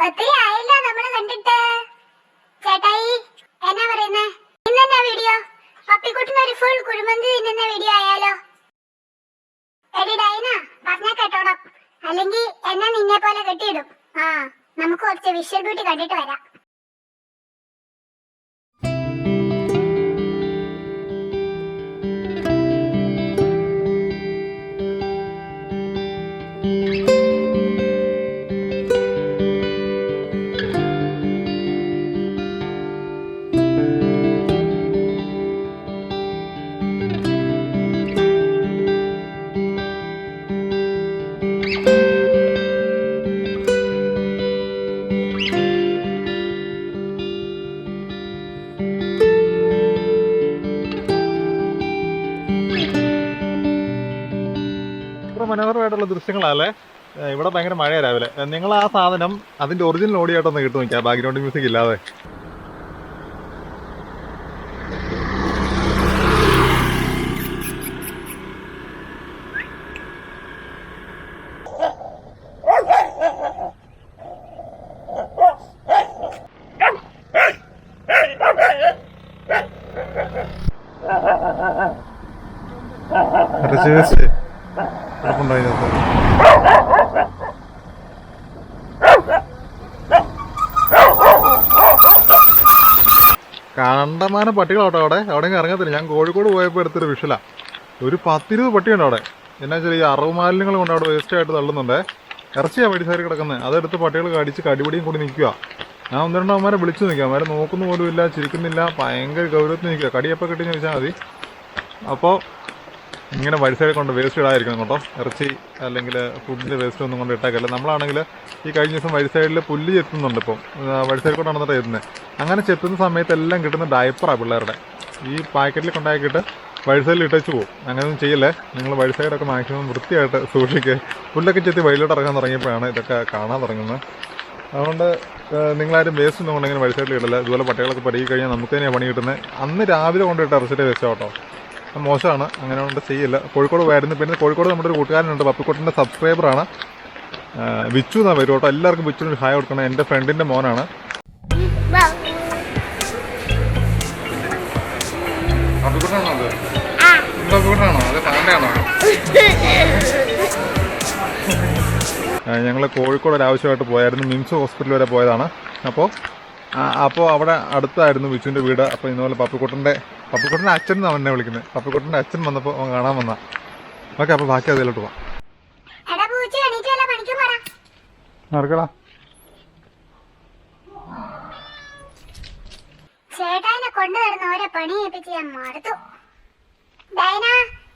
ഒത്തിരി ആയല്ലോ നമ്മള് കണ്ടിട്ട്. ചേട്ടായി എന്നാ പറയുന്നേ? ഇന്നെന്നാ വീഡിയോ? പപ്പിക്കുട്ടിന് ഒരു ഫുൾ കുഴിമന്തി തിന്നുന്ന വീഡിയോ ആയാലോ? എടി ഡൈന പറഞ്ഞാ കേട്ടോടാ, അല്ലെങ്കിൽ എന്നെ നിന്നെ പോലെ കെട്ടിയിടും. നമുക്ക് കുറച്ച് വിഷ്വൽ ബ്യൂട്ടി കണ്ടിട്ട് വരാം. മനോഹരമായിട്ടുള്ള ദൃശ്യങ്ങളല്ലേ. ഇവിടെ ഭയങ്കര മഴയാ രാവിലെ. നിങ്ങൾ ആ സാധനം അതിന്റെ ഒറിജിനൽ ഓഡിയായിട്ടൊന്ന് കിട്ടും നോക്കിയാൽ, ബാക്ക്ഗ്രൗണ്ട് മ്യൂസിക് ഇല്ലാതെ. കണ്ടമാനം പട്ടികളോട്ടോ അവിടെ ഇറങ്ങത്തില്ല. ഞാൻ കോഴിക്കോട് പോയപ്പോൾ എടുത്തൊരു വിഷല ഒരു 10-20 പട്ടിയുണ്ട് അവിടെ. എന്നാ വെച്ചാൽ ഈ അറവ് മാലിന്യങ്ങൾ കൊണ്ട് അവിടെ വേസ്റ്റ് ആയിട്ട് തള്ളുന്നുണ്ട്. ഇറച്ചിയാണ് വഴി സൈഡിൽ കിടക്കുന്നത്. അതെടുത്ത് പട്ടികൾ കടിച്ച് കടിപിടിയും കൂടി നിൽക്കുക. ഞാൻ 1-2 അവന്മാരെ വിളിച്ചു നിൽക്കുക. അവന്മാരെ നോക്കുന്നു പോലും ഇല്ല, ചിരിക്കുന്നില്ല, ഭയങ്കര ഗൗരവത്തിൽ നിൽക്കുക. കടിയപ്പം കിട്ടിയെന്ന് ചോദിച്ചാൽ മതി. അപ്പോൾ ഇങ്ങനെ വഴി സൈഡിൽ കൊണ്ട് വേസ്റ്റ് ഇടാതിരിക്കണം കേട്ടോ. ഇറച്ചി അല്ലെങ്കിൽ ഫുഡിൻ്റെ വേസ്റ്റ് ഒന്നും കൊണ്ട് ഇട്ടേക്കല്ല. നമ്മളാണെങ്കിൽ ഈ കഴിഞ്ഞ ദിവസം വഴി സൈഡിൽ പുല്ല് ചെത്തുന്നുണ്ട്. ഇപ്പം വഴി സൈഡിൽ കൊണ്ട് നടന്നിട്ട് ചെത്തുന്നത്. അങ്ങനെ ചെത്തുന്ന സമയത്തെല്ലാം കിട്ടുന്ന ഡയപ്പറാണ് പിള്ളേരുടെ. ഈ പാക്കറ്റിൽ കൊണ്ടാക്കിയിട്ട് വഴി സൈഡിൽ ഇട്ടേച്ച് പോകും. അങ്ങനെയൊന്നും ചെയ്യല്ലേ. നിങ്ങൾ വഴി സൈഡൊക്കെ മാക്സിമം വൃത്തിയായിട്ട് സൂക്ഷിക്കുക. പുല്ലൊക്കെ ചെത്തി വഴിയിലോട്ട് ഇറങ്ങാൻ തുടങ്ങിയപ്പോഴാണ് ഇതൊക്കെ കാണാൻ തുടങ്ങുന്നത്. അതുകൊണ്ട് നിങ്ങളാരും വേസ്റ്റ് ഒന്നും കൊണ്ടിങ്ങനെ വഴി സൈഡിൽ ഇടില്ല. ഇതുപോലെ പട്ടികളൊക്കെ പരുകി കഴിഞ്ഞാൽ നമുക്ക് തന്നെയാണ് പണി കിട്ടുന്നത്. അന്ന് രാവിലെ കൊണ്ടിട്ട് ഇറച്ചിട്ട് വേസ്റ്റ് കേട്ടോ. മോശമാണ്, അങ്ങനെ കൊണ്ട് ചെയ്യില്ല. കോഴിക്കോട് വരുന്നു. പിന്നെ കോഴിക്കോട് നമ്മുടെ ഒരു കൂട്ടുകാരനുണ്ട്, പപ്പിക്കുട്ടൻ്റെ സബ്സ്ക്രൈബറാണ്, വിച്ചു എന്നാണ് വരും കേട്ടോ. എല്ലാവർക്കും വിച്ചുവിന് ഹായ് കൊടുക്കണം. എൻ്റെ ഫ്രണ്ടിൻ്റെ മോനാണ്. ഞങ്ങൾ കോഴിക്കോട് ഒരാവശ്യമായിട്ട് പോയായിരുന്നു. മിംസ് ഹോസ്പിറ്റൽ വരെ പോയതാണ്. അപ്പോൾ അവിടെ അടുത്തായിരുന്നു വിച്ചുവിൻ്റെ വീട്. അപ്പോൾ ഇന്നുപോലെ പപ്പിക്കുട്ടൻ്റെ അച്ഛൻ എന്നാണ് എന്നെ വിളിക്കുന്നത്. പപ്പിക്കുട്ടൻ്റെ അച്ഛൻ വന്നപ്പോൾ അവൻ കാണാൻ വന്ന. ഓക്കെ, അപ്പോൾ ബാക്കി അതിലോട്ട് പോവാം. നടക്കടാ. ചേട്ടാനെ കൊണ്ടുവരുന്ന ഓരോ പണി ഏൽപ്പിച്ച് ഞാൻ മടുത്തു. ഡൈന,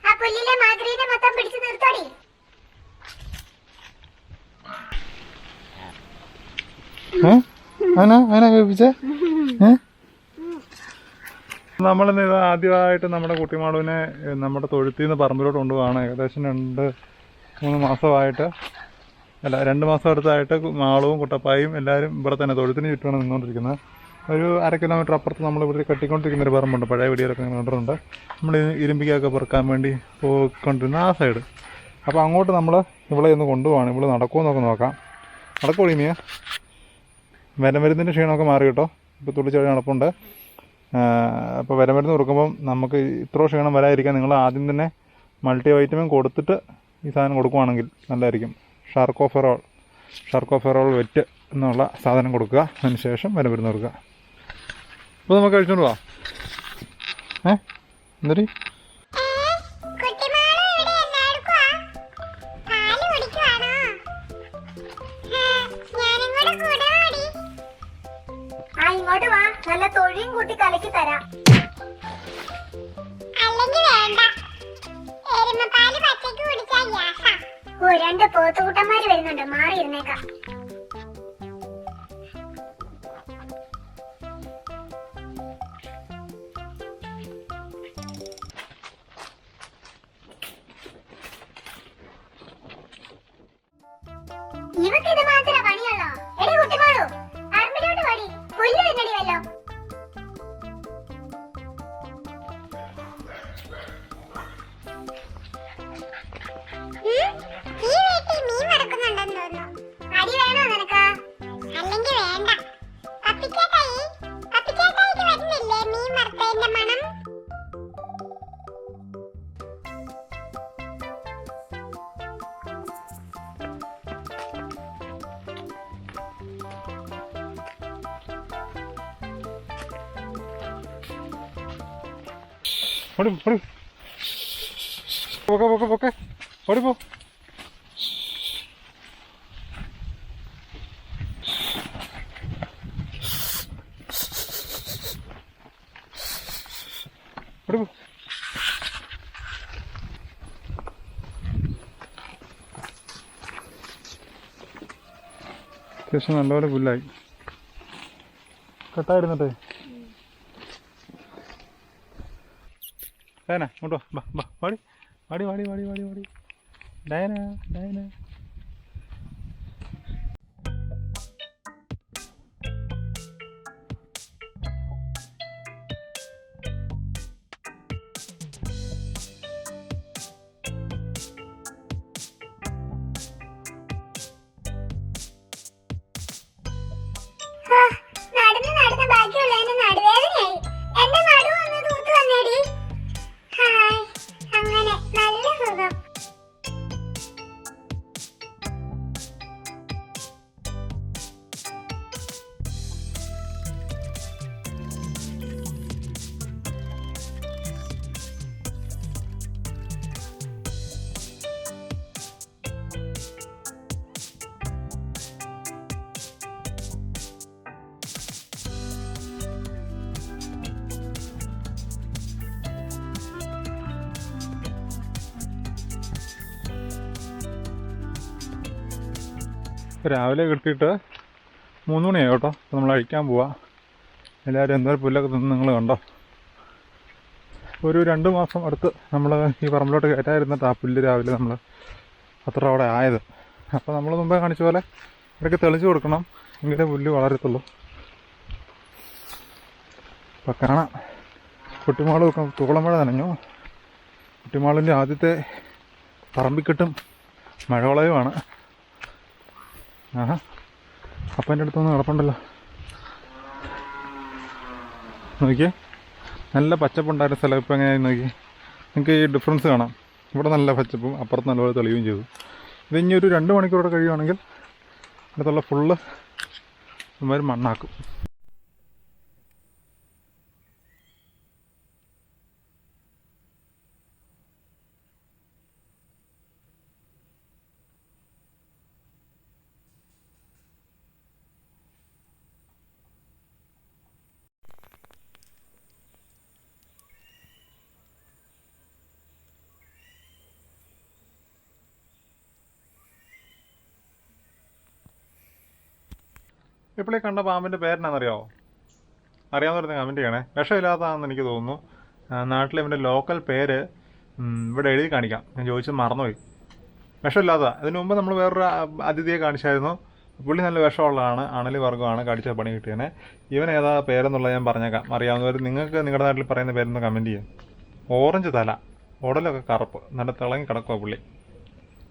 ആ പുല്ലിലെ മാഗ്രീനെ മൊത്തം പിടിച്ചു നിർത്തോടി. നമ്മളിന്ന് ഇത് ആദ്യമായിട്ട് നമ്മുടെ കുട്ടിമാളുവിനെ നമ്മുടെ തൊഴുത്തിൽ നിന്ന് പറമ്പിലോട്ട് കൊണ്ടുപോവാണ്. ഏകദേശം 2-3 മാസമായിട്ട്, അല്ല 2 മാസം അടുത്തായിട്ട് മാളവും കുട്ടപ്പായും എല്ലാവരും ഇവിടെ തന്നെ തൊഴുത്തിന് ചുറ്റുമാണ് നിന്നുകൊണ്ടിരിക്കുന്നത്. ഒരു 1/2 കിലോമീറ്റർ അപ്പുറത്ത് നമ്മളിവിടെ കെട്ടിക്കൊണ്ടിരിക്കുന്നൊരു പറമ്പുണ്ട്. പഴയ വീഡിയോയിലൊക്കെ കണ്ടിട്ടുണ്ട്. നമ്മൾ ഇരുമ്പിക്കൊക്കെ പെറുക്കാൻ വേണ്ടി പോയിക്കൊണ്ടിരുന്ന ആ സൈഡ്. അപ്പോൾ അങ്ങോട്ട് നമ്മൾ ഇവിടെ ഒന്ന് കൊണ്ടുപോവാണ്. ഇവിടെ നടക്കുമോ എന്നൊക്കെ നോക്കാം. നടക്കുമോ ഇനിയാ? വിരമരുന്നിൻ്റെ ക്ഷീണമൊക്കെ മാറി കേട്ടോ. ഇപ്പോൾ തുള്ളിച്ചെടി നടപ്പുണ്ട്. അപ്പോൾ വിരമരുന്ന് കൊടുക്കുമ്പം നമുക്ക് ഇത്ര ക്ഷീണം വരാതിരിക്കാൻ നിങ്ങൾ ആദ്യം തന്നെ മൾട്ടി വൈറ്റമിൻ കൊടുത്തിട്ട് ഈ സാധനം കൊടുക്കുകയാണെങ്കിൽ നല്ലതായിരിക്കും. ഷാർക്കോഫെറോൾ വെറ്റ് എന്നുള്ള സാധനം കൊടുക്കുക. അതിന് ശേഷം വിരമരുന്ന് കൊടുക്കുക. അപ്പോൾ നമുക്ക് കഴിച്ചോണ്ട് പോവാം. എന്തൊരു ഇങ്ങോട്ട് വാ, നല്ല തൊഴിയും കൂട്ടി കലക്കി തരാം. ഓ, 2 പോത്തുകൂട്ടന്മാര് വരുന്നുണ്ട്, മാറിയിരുന്നേക്കാം. ഇവക്ക് ഇത് മാത്രമേ പണിയുള്ളോ? എടി കുട്ടിമാളു, പറമ്പിലോട്ട് പടി, പുല്ല് തിന്നടി വല്ലോ. ഈ വീട്ടിൽ മീൻ നടക്കുന്നുണ്ടെന്ന് തോന്നുന്നു. അടി വേണോ നിനക്ക്? അല്ലെങ്കിൽ ഓടി ഓടി പൊക്കെ പൊക്കെ പൊക്കെ ഓടിപ്പോ. ഓടിപ്പോ. അത്യാവശ്യം നല്ലപോലെ പുല്ലായി കെട്ടായിരുന്നിട്ടേ. ഡയന ഇങ്ങോട്ടോ ബാ ബാ വാടി വാടി വാടി വാടി വാടി വാടി ഡയന ഡയന. നടന്ന് നടന്ന് ബാക്കിയുള്ളതിന് നടുവേദനയായി. എന്റെ നടുവ് ഒന്ന് തൂത്ത് വന്നേടി. ഹായ്, അങ്ങനെ നല്ല സുഖം. രാവിലെ കിട്ടിയിട്ട് 3 മണിയായി കേട്ടോ. അപ്പോൾ നമ്മൾ അഴിക്കാൻ പോവാം. എല്ലാവരും എന്തോരം പുല്ലൊക്കെ തിന്ന് നിങ്ങൾ കണ്ടോ. ഒരു 2 മാസം അടുത്ത് നമ്മൾ ഈ പറമ്പിലോട്ട് കയറ്റായിരുന്നിട്ട് ആ പുല്ല് രാവിലെ നമ്മൾ അത്ര അവിടെ ആയത്. അപ്പോൾ നമ്മൾ മുമ്പേ കാണിച്ച പോലെ ഇടയ്ക്ക് തെളിച്ച് കൊടുക്കണം, എങ്കിലേ പുല്ല് വളരത്തുള്ളൂ. അപ്പോൾ കാണാം. കുട്ടിമാൾ തൂളമഴ നനഞ്ഞു. കുട്ടിമാളിൻ്റെ ആദ്യത്തെ പറമ്പിക്കെട്ടും മഴവളയുമാണ്. ആഹാ, അപ്പം എൻ്റെ അടുത്തൊന്ന് കിടപ്പുണ്ടല്ലോ. നോക്കിയേ, നല്ല പച്ചപ്പുണ്ടായിരുന്ന സ്ഥലം ഇപ്പം എങ്ങനെയായി നോക്കി. നിങ്ങൾക്ക് ഈ ഡിഫറൻസ് കാണാം. ഇവിടെ നല്ല പച്ചപ്പും അപ്പുറത്ത് നല്ലപോലെ തെളിയുകയും ചെയ്തു. ഇത് ഇനി ഒരു 2 മണിക്കൂറോടെ കഴിയുവാണെങ്കിൽ അടുത്തുള്ള ഫുള്ള് ഇവന്മാർ മണ്ണാക്കും. ഇപ്പോഴേ കണ്ട പാമ്പിൻ്റെ പേരെന്നാണെന്നറിയാമോ? അറിയാവുന്നവരുന്ന് കമൻറ്റ് ചെയ്യണേ. വിഷമില്ലാത്തതാണെന്ന് എനിക്ക് തോന്നുന്നു. നാട്ടിലെ ഇവൻ്റെ ലോക്കൽ പേര് ഇവിടെ എഴുതി കാണിക്കാം. ഞാൻ ചോദിച്ചത് മറന്നുപോയി. വിഷമില്ലാത്തതാണ്. ഇതിനു മുമ്പ് നമ്മൾ വേറൊരു അതിഥിയെ കാണിച്ചായിരുന്നു. പുള്ളി നല്ല വിഷമുള്ളതാണ്, അണലി വർഗ്ഗമാണ്, കടിച്ച പണി കിട്ടിയനെ. ഇവൻ ഏതാ പേരെന്നുള്ളത് ഞാൻ പറഞ്ഞേക്കാം. അറിയാവുന്നവർ നിങ്ങൾക്ക് നിങ്ങളുടെ നാട്ടിൽ പറയുന്ന പേരൊന്ന് കമൻറ്റ് ചെയ്യാം. ഓറഞ്ച് തല, ഉടലൊക്കെ കറുപ്പ്, നല്ല തിളങ്ങി കിടക്കുക പുള്ളി.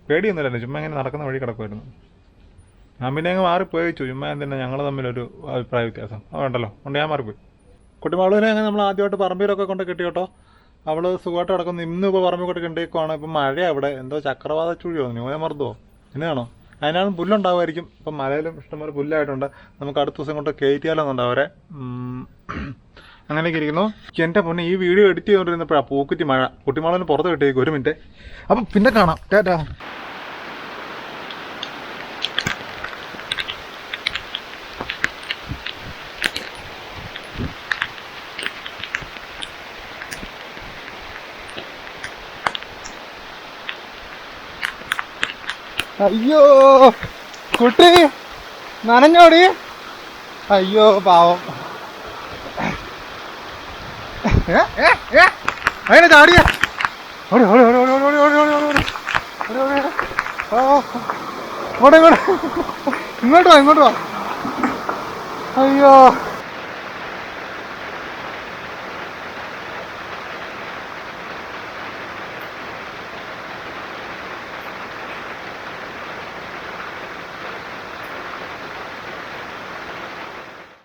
പേടിയൊന്നുമില്ലല്ലോ, ചുമ്മാ ഇങ്ങനെ നടക്കുന്ന വഴി കിടക്കുമായിരുന്നു. ഞാൻ പിന്നെ അങ്ങ് മാറിപ്പോയി. ചുമ്മാ എന്തിനാ ഞങ്ങൾ തമ്മിലൊരു അഭിപ്രായ വ്യത്യാസം അതുണ്ടല്ലോ, കൊണ്ട് ഞാൻ മാറിപ്പോയി. കുട്ടിമാളുവിനെ അങ്ങനെ നമ്മൾ ആദ്യമായിട്ട് പറമ്പിലൊക്കെ കൊണ്ട് കിട്ടി കേട്ടോ. അവൾ സുഖമായിട്ട് കിടക്കുന്നു. ഇന്നിപ്പോൾ പറമ്പിൽ കൊണ്ട് കിട്ടിയേക്കുവാണ്. ഇപ്പം മഴ അവിടെ എന്തോ ചക്രവാത ചുഴിയോ ന്യൂനമർദ്ദമോ എന്നാണോ, അതിനാണ് പുല്ലുണ്ടാവുമായിരിക്കും. ഇപ്പം മലയിലും ഇഷ്ടംപോലെ പുല്ലായിട്ടുണ്ട്. നമുക്ക് അടുത്ത ദിവസം കൊണ്ട് കയറ്റിയാലോന്നുണ്ട് അവരെ. അങ്ങനെയൊക്കെ ഇരിക്കുന്നു. എൻ്റെ പൊന്നെ, ഈ വീഡിയോ എഡിറ്റ് ചെയ്തുകൊണ്ടിരുന്നപ്പോഴാണ് പൂക്കുറ്റി മഴ. കുട്ടിമാളിന് പുറത്ത് കിട്ടിയേക്കും. 1 മിനിറ്റ്, അപ്പം പിന്നെ കാണാം. ടാറ്റാ. അയ്യോ കുട്ടി നനഞ്ഞോടി. അയ്യോ പാവം. അതിനെ ചാടിയ ഇങ്ങോട്ട് വാ. അയ്യോ